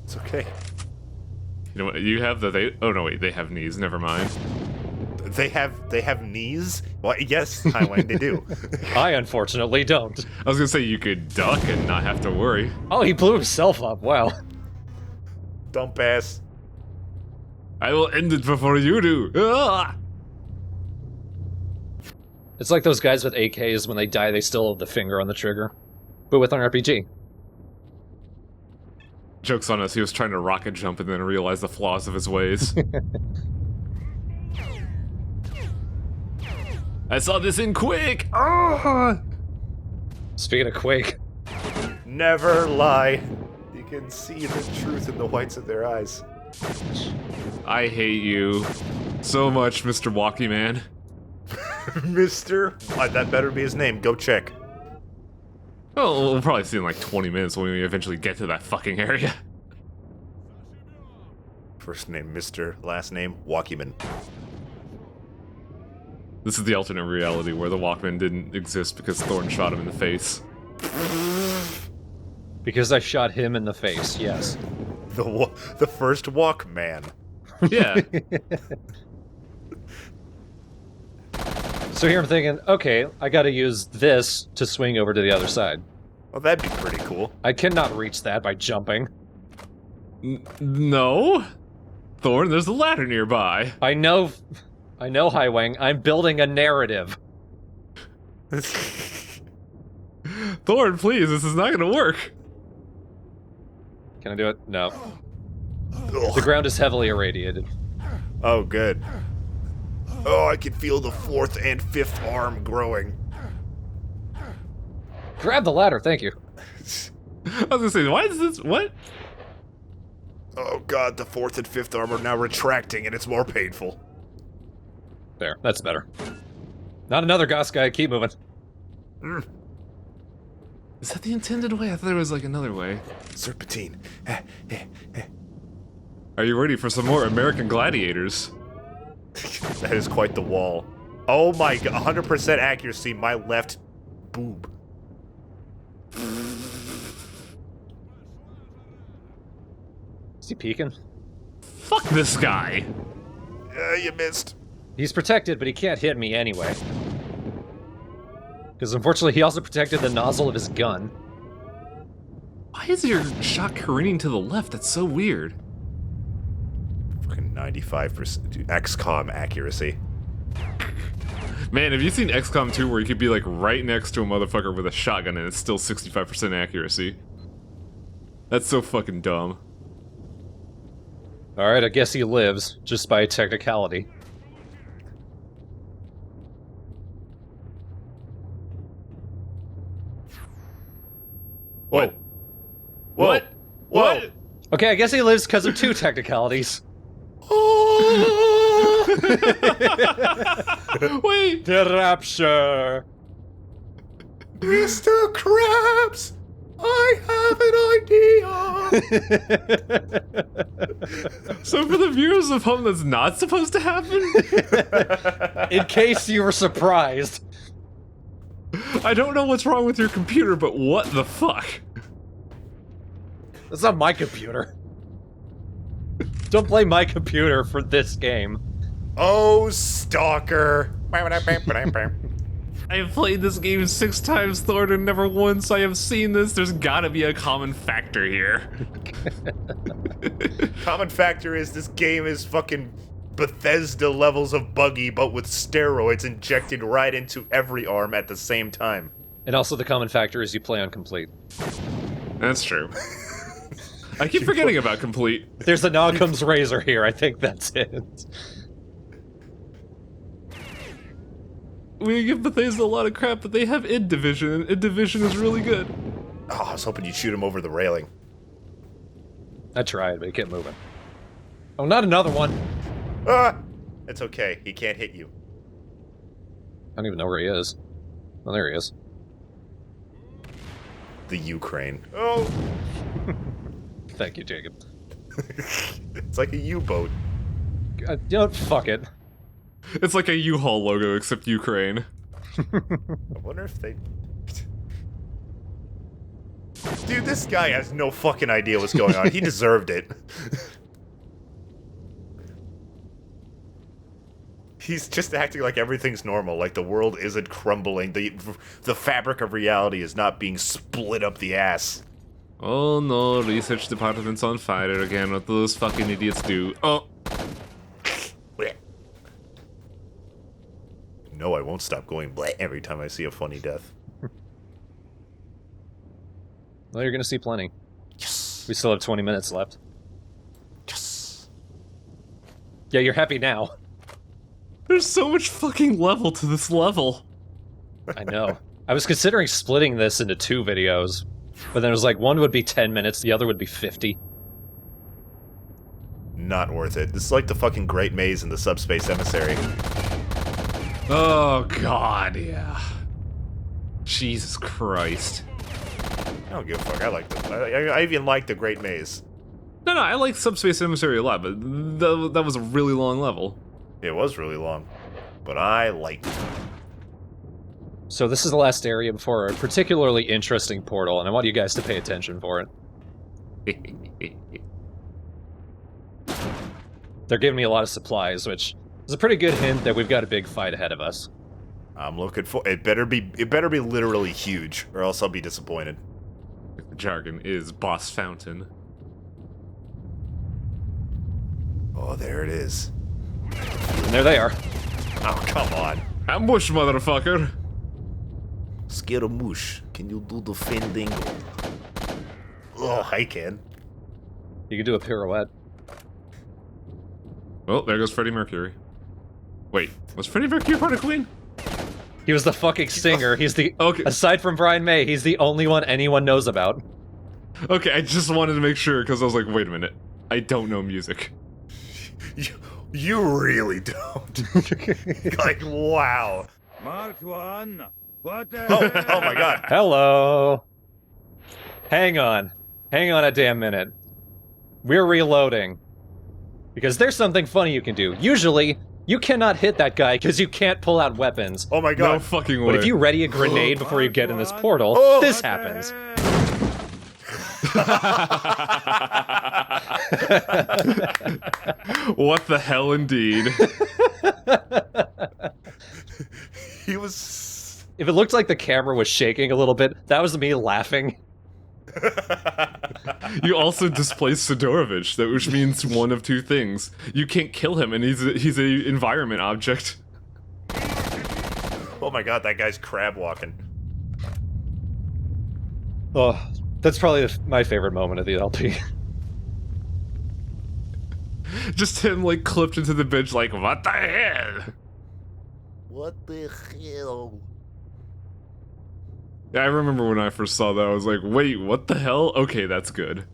S2: It's okay.
S3: You know what? You have the oh no, wait, they have knees. Never mind.
S2: They have knees? Well, yes, Highway, they do.
S1: I unfortunately don't.
S3: I was gonna say you could duck and not have to worry.
S1: Oh, he blew himself up. Wow.
S2: Dump ass.
S3: I will end it before you do. Ah!
S1: It's like those guys with AKs, when they die, they still have the finger on the trigger. But with an RPG.
S3: Joke's on us, he was trying to rocket jump and then realized the flaws of his ways. I saw this in Quake! Ah!
S1: Speaking of Quake.
S2: Never lie. You can see the truth in the whites of their eyes.
S3: I hate you so much, Mr. Walkie Man.
S2: Mr. That better be his name. Go check.
S3: Oh, we'll probably see in like 20 minutes when we eventually get to that fucking area.
S2: First name Mr. Last name Walkieman.
S3: This is the alternate reality where the Walkman didn't exist because Thorn shot him in the face.
S1: Because I shot him in the face, yes.
S2: The first Walkman.
S3: Yeah.
S1: So here I'm thinking, okay, I gotta use this to swing over to the other side.
S2: Well, that'd be pretty cool.
S1: I cannot reach that by jumping.
S3: No? Thorn, there's a ladder nearby.
S1: I know, Highwang, I'm building a narrative.
S3: Thorn, please, this is not gonna work.
S1: Can I do it? No. The ground is heavily irradiated.
S2: Oh, good. Oh, I can feel the fourth and fifth arm growing.
S1: Grab the ladder, thank you.
S3: I was gonna say, why is this, what?
S2: Oh god, the fourth and fifth arm are now retracting and it's more painful.
S1: There, that's better. Not another Goss guy, keep moving.
S3: Is that the intended way? I thought there was like another way.
S2: Serpentine.
S3: Are you ready for some more American Gladiators?
S2: That is quite the wall. Oh my god, 100% accuracy, my left boob.
S1: Is he peeking?
S3: Fuck this guy!
S2: You missed.
S1: He's protected, but he can't hit me anyway. Because unfortunately, he also protected the nozzle of his gun.
S3: Why is your shot careening to the left? That's so weird.
S2: Fucking 95% XCOM accuracy.
S3: Man, have you seen XCOM 2 where you could be like right next to a motherfucker with a shotgun and it's still 65% accuracy? That's so fucking dumb.
S1: Alright, I guess he lives, just by technicality.
S2: Whoa. Whoa.
S3: What? What?
S1: Okay, I guess he lives because of two technicalities.
S3: Wait!
S1: The rapture!
S2: Mr. Krabs! I have an idea!
S3: So for the viewers of home, that's not supposed to happen?
S1: In case you were surprised.
S3: I don't know what's wrong with your computer, but what the fuck?
S1: That's not my computer. Don't blame my computer for this game.
S2: Oh, Stalker!
S3: I have played this game 6 times, Thor, and never once I have seen this. There's gotta be a common factor here.
S2: Common factor is this game is fucking Bethesda levels of Buggy, but with steroids injected right into every arm at the same time.
S1: And also the common factor is you play on complete.
S3: That's true. I keep forgetting about complete.
S1: There's a Nogum's razor here, I think that's it.
S3: We give Bethesda a lot of crap, but they have id Division, and id Division is really good.
S2: Oh, I was hoping you'd shoot him over the railing.
S1: I tried, but he kept moving. Oh, not another one!
S2: Ah! It's okay, he can't hit you.
S1: I don't even know where he is. Oh, there he is.
S2: The Ukraine. Oh!
S1: Thank you, Jacob.
S2: It's like a U-boat.
S1: You know, fuck it.
S3: It's like a U-Haul logo, except Ukraine.
S2: I wonder if they... Dude, this guy has no fucking idea what's going on. He deserved it. He's just acting like everything's normal, like the world isn't crumbling. The fabric of reality is not being split up the ass.
S3: Oh no, research department's on fire again. What do those fucking idiots do? Oh!
S2: No, I won't stop going bleh every time I see a funny death.
S1: Well, you're gonna see plenty.
S2: Yes!
S1: We still have 20 minutes left.
S2: Yes!
S1: Yeah, you're happy now.
S3: There's so much fucking level to this level.
S1: I know. I was considering splitting this into 2 videos, but then it was like, one would be 10 minutes, the other would be 50.
S2: Not worth it. This is like the fucking Great Maze in the Subspace Emissary.
S3: Oh god, yeah. Jesus Christ.
S2: I don't give a fuck. I like this. I even like the Great Maze.
S3: No, I like Subspace Emissary a lot, but that was a really long level.
S2: It was really long, but I liked it.
S1: So this is the last area before a particularly interesting portal, and I want you guys to pay attention for it. They're giving me a lot of supplies, which is a pretty good hint that we've got a big fight ahead of us.
S2: I'm looking for it. Better be literally huge, or else I'll be disappointed.
S3: The jargon is Boss Fountain.
S2: Oh, there it is.
S1: And there they are.
S2: Oh, come on.
S3: Ambush, motherfucker!
S2: Scaramouche, can you do the fandango? Oh, I can.
S1: You can do a pirouette.
S3: Oh, there goes Freddie Mercury. Wait, was Freddie Mercury part of Queen?
S1: He was the fucking singer. He's the...
S3: Okay.
S1: Aside from Brian May, he's the only one anyone knows about.
S3: Okay, I just wanted to make sure, because I was like, wait a minute. I don't know music.
S2: You really don't. Like, wow.
S5: Mark one. What the
S2: Oh my god.
S1: Hello. Hang on. Hang on a damn minute. We're reloading. Because there's something funny you can do. Usually, you cannot hit that guy because you can't pull out weapons.
S2: Oh my god.
S3: No fucking way.
S1: But if you ready a grenade before you get in this portal, this happens.
S3: What the hell, indeed.
S2: He was...
S1: If it looked like the camera was shaking a little bit, that was me laughing.
S3: You also displaced Sidorovich, which means one of two things. You can't kill him, and he's a environment object.
S2: Oh my god, that guy's crab walking.
S1: Oh, that's probably my favorite moment of the LP.
S3: Just him, like, clipped into the bench like, what the hell?
S2: What the hell?
S3: Yeah, I remember when I first saw that, I was like, wait, what the hell? Okay, that's good.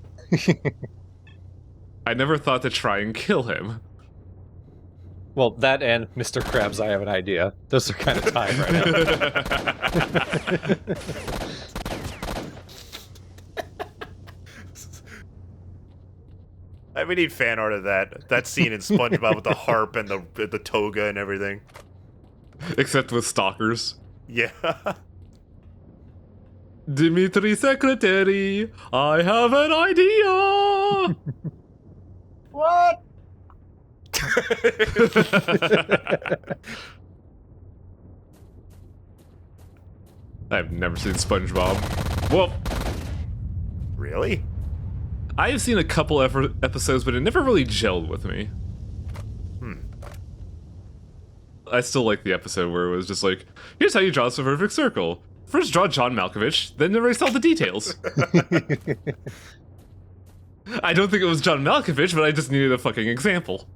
S3: I never thought to try and kill him.
S1: Well, that and Mr. Krabs, I have an idea. Those are kind of tied right now.
S2: We need fan art of that. That scene in SpongeBob with the harp and the toga and everything.
S3: Except with stalkers.
S2: Yeah.
S3: Dimitri Secretary, I have an idea!
S2: What?
S3: I've never seen SpongeBob. Well,
S2: Really?
S3: I have seen a couple episodes, but it never really gelled with me. I still like the episode where it was just like, here's how you draw a perfect circle. First draw John Malkovich, then erase all the details. I don't think it was John Malkovich, but I just needed a fucking example.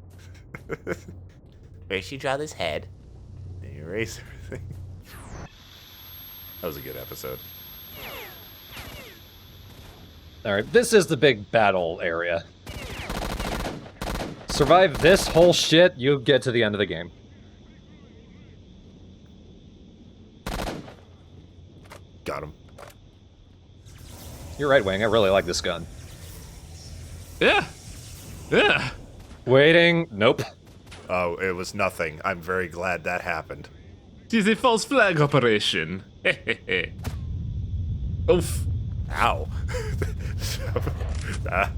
S2: First you draw this head, then you erase everything. That was a good episode.
S1: Alright, this is the big battle area. Survive this whole shit, you get to the end of the game.
S2: Got him.
S1: You're right, Wing, I really like this gun.
S3: Yeah. Yeah.
S1: Waiting, nope.
S2: Oh, it was nothing. I'm very glad that happened.
S3: It is a false flag operation. Oof.
S2: Ow. I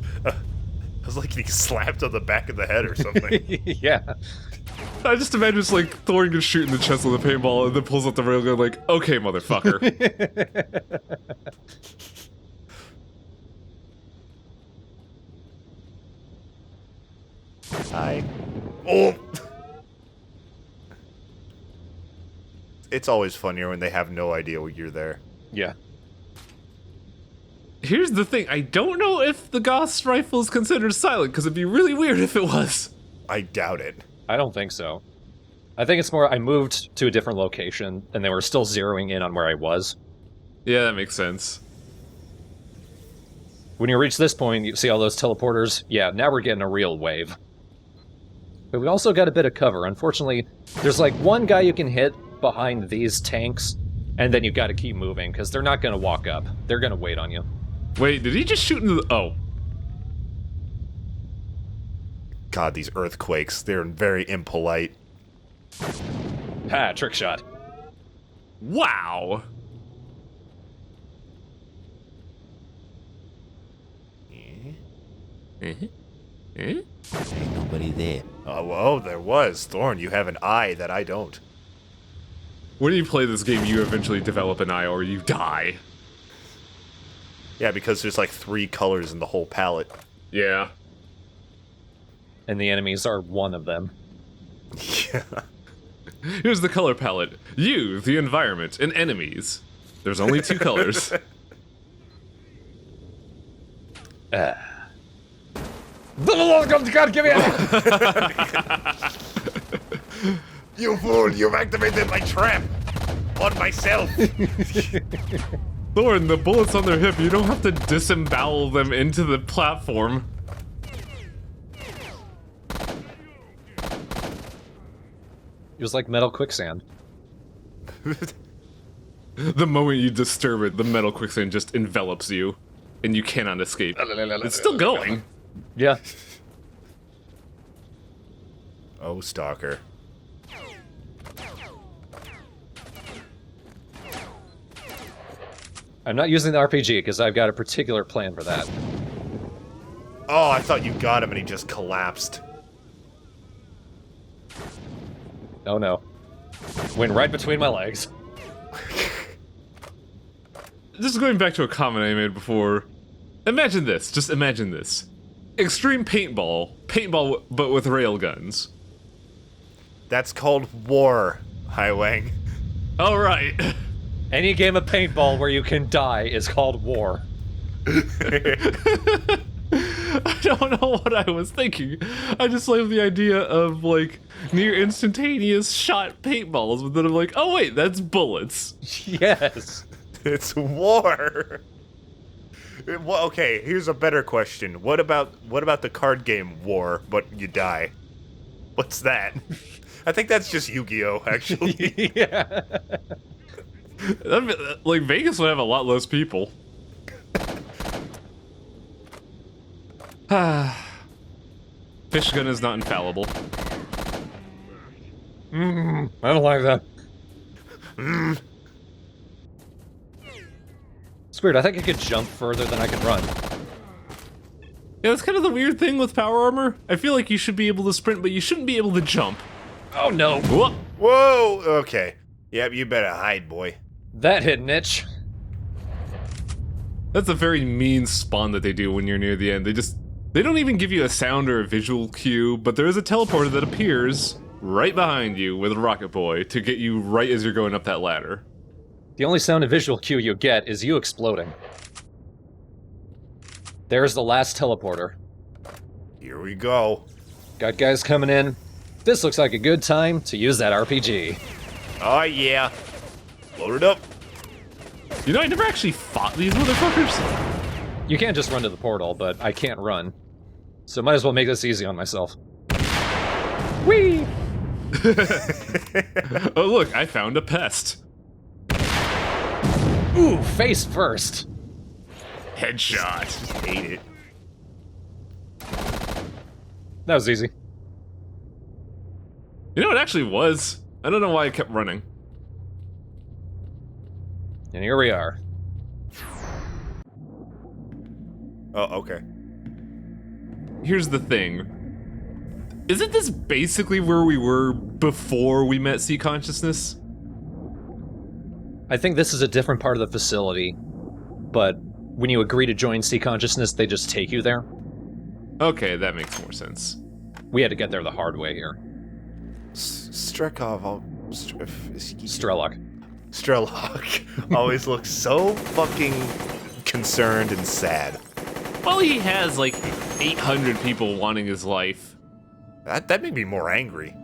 S2: was like getting slapped on the back of the head or something.
S1: Yeah.
S3: I just imagine just like throwing a shoot in the chest with a paintball and then pulls out the railgun like, okay, motherfucker.
S2: Hi. Oh! It's always funnier when they have no idea you're there.
S1: Yeah.
S3: Here's the thing, I don't know if the Gauss rifle is considered silent, because it'd be really weird if it was.
S2: I doubt it.
S1: I don't think so. I think it's more I moved to a different location, and they were still zeroing in on where I was.
S3: Yeah, that makes sense.
S1: When you reach this point, you see all those teleporters. Yeah, now we're getting a real wave. But we also got a bit of cover. Unfortunately, there's like one guy you can hit behind these tanks, and then you got to keep moving, because they're not going to walk up. They're going to wait on you.
S3: Wait, did he just shoot into the... Oh.
S2: God, these earthquakes, they're very impolite.
S1: Ha, trick shot.
S3: Wow!
S2: Ain't nobody there. Oh, whoa, there was. Thorn, you have an eye that I don't.
S3: When you play this game, you eventually develop an eye or you die.
S2: Yeah, because there's like 3 colors in the whole palette.
S3: Yeah.
S1: And the enemies are one of them.
S2: Yeah.
S3: Here's the color palette. You, the environment, and enemies. There's only 2 colors.
S1: God, give me a...
S2: You fool, you've activated my trap on myself.
S3: Thorn, the bullets on their hip, you don't have to disembowel them into the platform.
S1: It was like metal quicksand.
S3: The moment you disturb it, the metal quicksand just envelops you, and you cannot escape. It's still going.
S1: Yeah.
S2: Oh, Stalker.
S1: I'm not using the RPG because I've got a particular plan for that.
S2: Oh, I thought you got him and he just collapsed.
S1: Oh no. Went right between my legs.
S3: Just going back to a comment I made before. Imagine this. Just imagine this. Extreme paintball. Paintball, but with railguns.
S2: That's called war, Highwang.
S3: All right.
S1: Any game of paintball where you can die is called war.
S3: I don't know what I was thinking. I just love the idea of, like, near instantaneous shot paintballs, but then I'm like, oh wait, that's bullets.
S1: Yes.
S2: It's war. Well, okay, here's a better question. What about the card game War, but you die? What's that? I think that's just Yu-Gi-Oh, actually.
S1: Yeah.
S3: Like, Vegas would have a lot less people. Fish gun is not infallible.
S1: I don't like that. It's weird, I think I could jump further than I can run.
S3: Yeah, that's kind of the weird thing with power armor. I feel like you should be able to sprint, but you shouldn't be able to jump.
S1: Oh no.
S3: Whoa!
S2: Whoa, okay. Yep, you better hide, boy.
S1: That hit an itch.
S3: That's a very mean spawn that they do when you're near the end. They don't even give you a sound or a visual cue, but there is a teleporter that appears right behind you with a rocket boy to get you right as you're going up that ladder.
S1: The only sound and visual cue you get is you exploding. There's the last teleporter.
S2: Here we go.
S1: Got guys coming in. This looks like a good time to use that RPG.
S2: Oh yeah. Load it up.
S3: You know, I never actually fought these motherfuckers.
S1: You can't just run to the portal, but I can't run. So might as well make this easy on myself. Whee!
S3: Oh look, I found a pest.
S1: Ooh, face first.
S3: Headshot.
S2: Hate it.
S1: That was easy.
S3: You know, it actually was. I don't know why I kept running.
S1: And here we are.
S2: Oh, okay.
S3: Here's the thing. Isn't this basically where we were before we met Sea Consciousness?
S1: I think this is a different part of the facility, but when you agree to join Sea Consciousness, they just take you there.
S3: Okay, that makes more sense.
S1: We had to get there the hard way here.
S2: Strekov,
S1: Strelok.
S2: Strelok always looks so fucking concerned and sad.
S3: Well, he has like 800 people wanting his life.
S2: That made me more angry.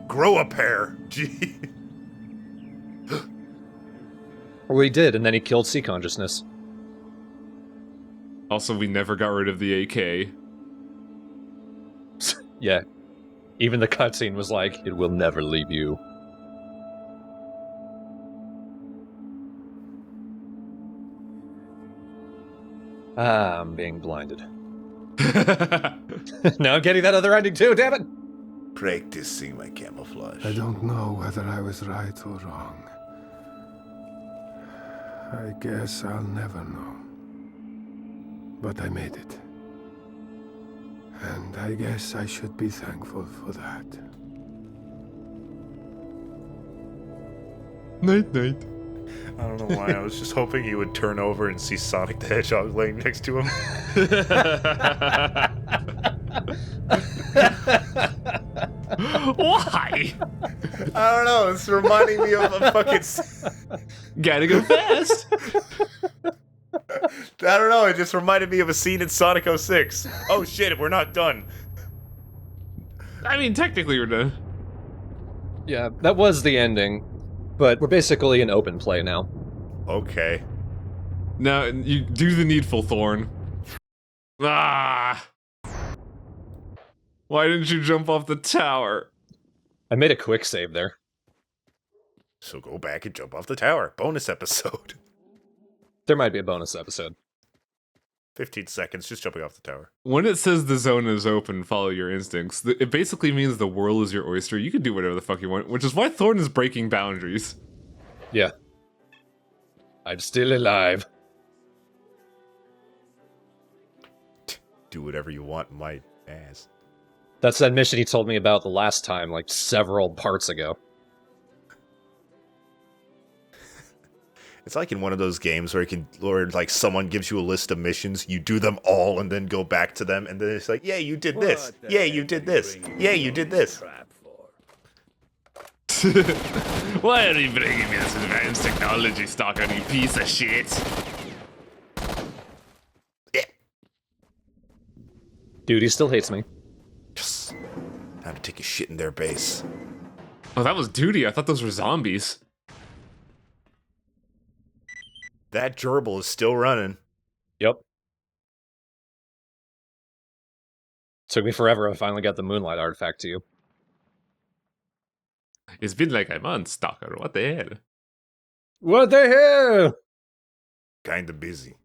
S2: Grow a pair. Gee.
S1: Well, he did, and then he killed Sea Consciousness.
S3: Also, we never got rid of the AK.
S1: Yeah. Even the cutscene was like, it will never leave you. Ah, I'm being blinded. Now I'm getting that other ending too, damn it!
S2: Practicing my camouflage.
S5: I don't know whether I was right or wrong. I guess I'll never know. But I made it. And I guess I should be thankful for that.
S3: Night, night.
S2: I don't know why. I was just hoping he would turn over and see Sonic the Hedgehog laying next to him.
S3: Why?
S2: I don't know. It's reminding me of a fucking.
S3: Gotta go fast.
S2: I don't know. It just reminded me of a scene in Sonic 06. Oh shit! We're not done.
S3: I mean, technically we're done.
S1: Yeah, that was the ending, but we're basically in open play now.
S2: Okay.
S3: Now, you do the needful, Thorn. Ah! Why didn't you jump off the tower?
S1: I made a quick save there.
S2: So go back and jump off the tower. Bonus episode.
S1: There might be a bonus episode.
S2: 15 seconds, just jumping off the tower.
S3: When it says the zone is open, follow your instincts, it basically means the world is your oyster. You can do whatever the fuck you want, which is why Thorn is breaking boundaries.
S1: Yeah. I'm still alive.
S2: Do whatever you want, my ass.
S1: That's that mission he told me about the last time, like several parts ago.
S2: It's like in one of those games where like someone gives you a list of missions, you do them all and then go back to them, and then it's like, yeah, you did this. Yeah, you did this. Yeah, you did this.
S3: Why are you bringing me this advanced technology, Stalker, you piece of shit?
S2: Yeah.
S1: Dude, he still hates me.
S2: Just time to take a shit in their base.
S3: Oh, that was Duty. I thought those were zombies.
S2: That gerbil is still running.
S1: Yep. Took me forever. I finally got the Moonlight artifact to you.
S3: It's been like a month, Stalker. What the hell?
S1: What the hell?
S2: Kinda busy.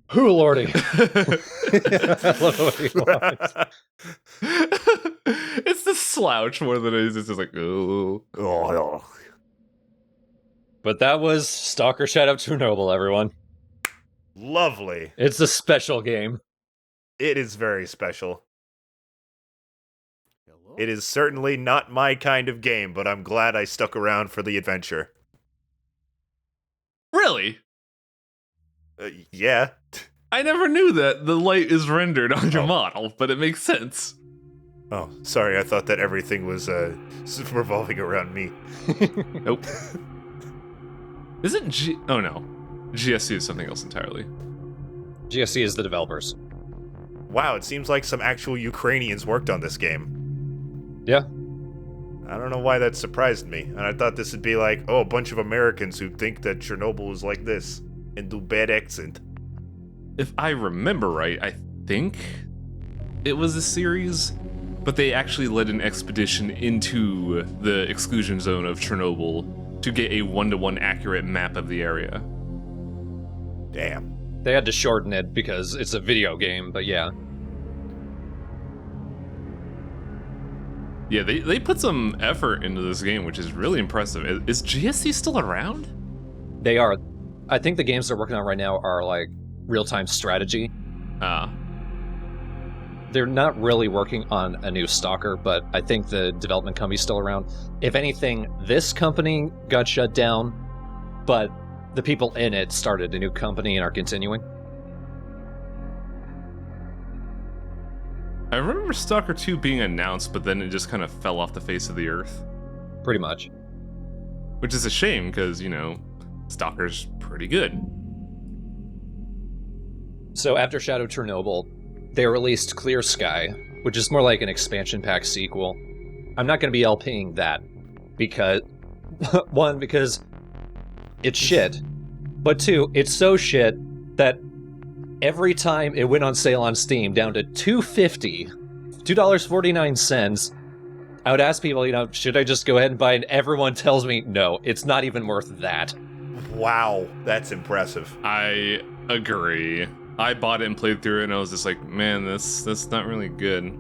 S1: Who, lordy? I love what he wants.
S3: It's the slouch more than it is. It's just like, oh.
S2: Oh,
S1: But that was Stalker Shadow Chernobyl, everyone.
S2: lovely.
S1: It's a special game.
S2: It is very special. It is certainly not my kind of game, but I'm glad I stuck around for the adventure.
S3: Really?
S2: Yeah.
S3: I never knew that the light is rendered on your model, but it makes sense.
S2: Oh, sorry, I thought that everything was revolving around me.
S3: Nope. Isn't oh no. GSC is something else entirely.
S1: GSC is the developers.
S2: Wow, it seems like some actual Ukrainians worked on this game.
S1: Yeah.
S2: I don't know why that surprised me. And I thought this would be like, oh, a bunch of Americans who think that Chernobyl is like this and do bad accent.
S3: If I remember right, I think it was a series, but they actually led an expedition into the exclusion zone of Chernobyl to get a one-to-one accurate map of the area.
S2: Damn.
S1: They had to shorten it because it's a video game, but yeah.
S3: Yeah, they put some effort into this game, which is really impressive. Is GSC still around?
S1: They are. I think the games they're working on right now are like real-time strategy. They're not really working on a new Stalker, but I think the development company's still around. If anything, this company got shut down, but the people in it started a new company and are continuing.
S3: I remember Stalker 2 being announced, but then it just kind of fell off the face of the earth.
S1: Pretty much.
S3: Which is a shame, because, you know, Stalker's pretty good.
S1: So after Shadow Chernobyl, they released Clear Sky, which is more like an expansion pack sequel. I'm not going to be LPing that, because... one, because it's shit, but two, it's so shit that every time it went on sale on Steam down to $2.49, I would ask people, you know, should I just go ahead and buy it? And everyone tells me, no, it's not even worth that.
S2: Wow, that's impressive.
S3: I agree. I bought it and played through it, and I was just like, man, that's not really good.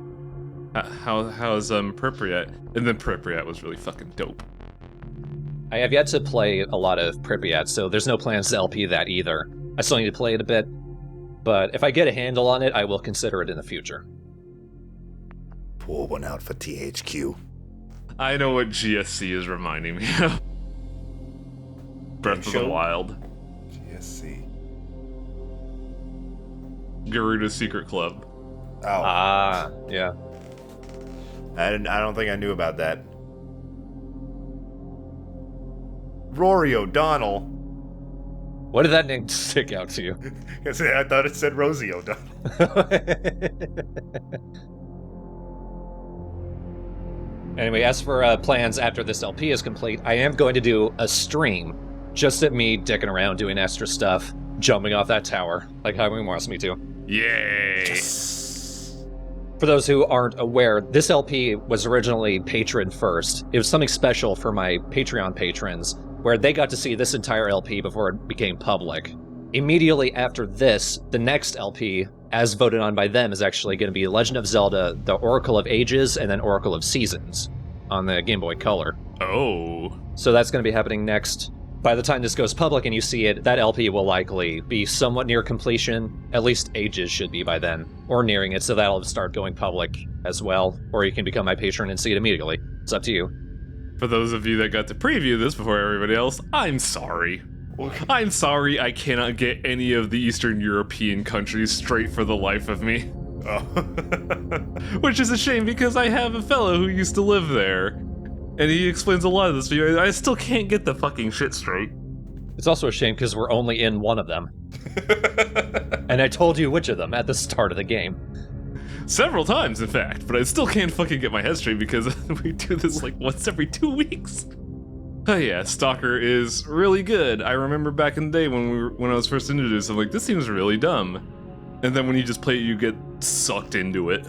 S3: How's Pripyat? And then Pripyat was really fucking dope.
S1: I have yet to play a lot of Pripyat, so there's no plans to LP that either. I still need to play it a bit, but if I get a handle on it, I will consider it in the future.
S2: Pour one out for THQ.
S3: I know what GSC is reminding me of. Breath of the Wild.
S2: GSC.
S3: Garuda's Secret Club.
S2: Oh.
S1: Ah, yeah.
S2: I don't think I knew about that. Rory O'Donnell.
S1: What did that name stick out to you?
S2: I thought it said Rosie O'Donnell.
S1: Anyway, as for plans after this LP is complete, I am going to do a stream, just at me dicking around doing extra stuff, jumping off that tower, like how he wants me to.
S3: Yay!
S2: Yes.
S1: For those who aren't aware, this LP was originally patron first. It was something special for my Patreon patrons, where they got to see this entire LP before it became public. Immediately after this, the next LP, as voted on by them, is actually going to be Legend of Zelda, The Oracle of Ages, and then Oracle of Seasons on the Game Boy Color.
S3: Oh.
S1: So that's going to be happening next. By the time this goes public and you see it, that LP will likely be somewhat near completion. At least Ages should be by then, or nearing it, so that'll start going public as well. Or you can become my patron and see it immediately. It's up to you.
S3: For those of you that got to preview this before everybody else, I'm sorry. I'm sorry I cannot get any of the Eastern European countries straight for the life of me.
S2: Oh.
S3: Which is a shame because I have a fellow who used to live there. And he explains a lot of this to me. I still can't get the fucking shit straight.
S1: It's also a shame because we're only in one of them. And I told you which of them at the start of the game.
S3: Several times, in fact, but I still can't fucking get my head straight because we do this like once every 2 weeks. Oh yeah, Stalker is really good. I remember back in the day when I was first introduced, I'm like, this seems really dumb. And then when you just play it, you get sucked into it.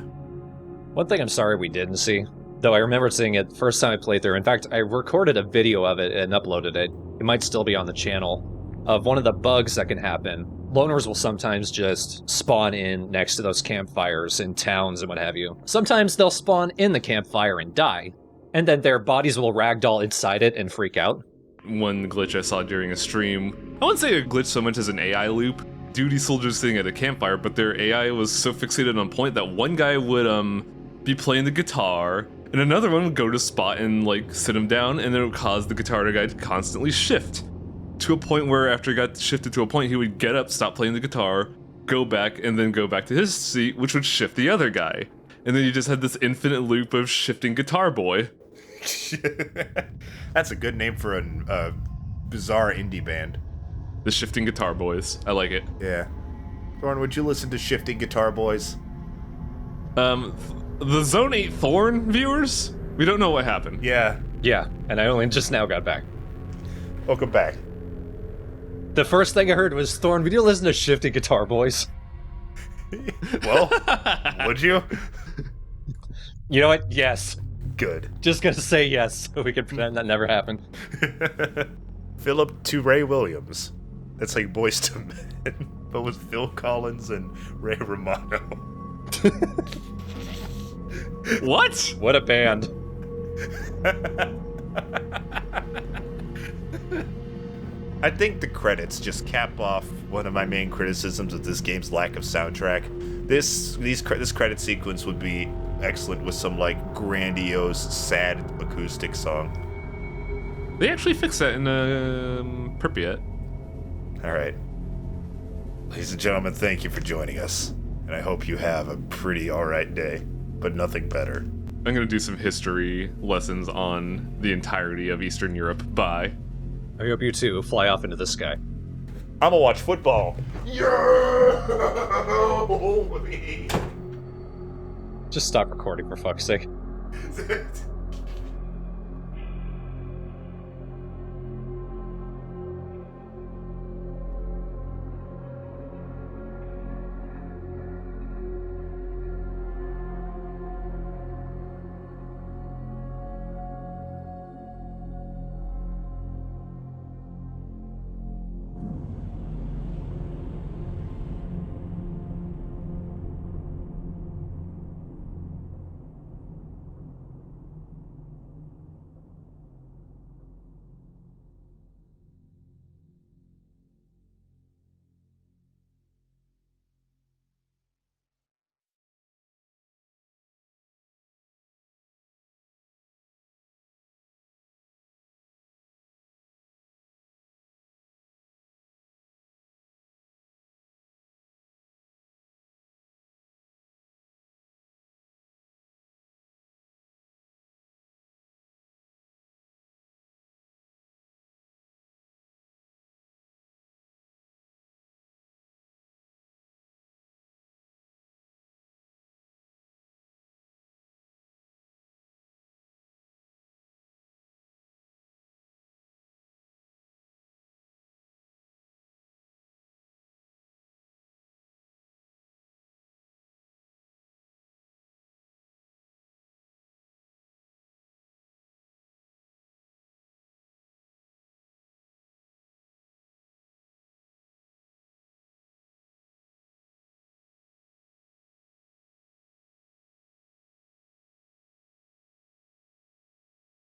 S1: One thing I'm sorry we didn't see, though I remember seeing it first time I played through. In fact, I recorded a video of it and uploaded it. It might still be on the channel. Of one of the bugs that can happen. Loners will sometimes just spawn in next to those campfires in towns and what have you. Sometimes they'll spawn in the campfire and die, and then their bodies will ragdoll inside it and freak out.
S3: One glitch I saw during a stream, I wouldn't say a glitch so much as an AI loop. Duty soldiers sitting at a campfire, but their AI was so fixated on point that one guy would be playing the guitar, and another one would go to spot and like sit him down, and then it would cause the guitar guy to constantly shift. To a point where after he got shifted to a point, he would get up, stop playing the guitar, go back, and then go back to his seat, which would shift the other guy. And then you just had this infinite loop of shifting guitar boy.
S2: That's a good name for a bizarre indie band.
S3: The Shifting Guitar Boys. I like it.
S2: Yeah. Thorn, would you listen to Shifting Guitar Boys?
S3: The Zone 8 Thorn viewers? We don't know what happened.
S2: Yeah.
S1: Yeah, and I only just now got back.
S2: Welcome back.
S1: The first thing I heard was, Thorn, would you listen to Shifting Guitar Boys?
S2: Well, would you?
S1: You know what? Yes.
S2: Good.
S1: Just gonna say yes, so we can pretend that never happened.
S2: Philip to Ray Williams. That's like Boys to Men, but with Phil Collins and Ray Romano.
S3: What?
S1: What a band.
S2: I think the credits just cap off one of my main criticisms of this game's lack of soundtrack. This credit sequence would be excellent with some like grandiose, sad acoustic song.
S3: They actually fixed that in Pripyat.
S2: All right, ladies and gentlemen, thank you for joining us, and I hope you have a pretty all right day, but nothing better.
S3: I'm gonna do some history lessons on the entirety of Eastern Europe. Bye.
S1: I hope you too fly off into the sky.
S2: I'm gonna watch football. Yeah!
S1: Just stop recording for fuck's sake.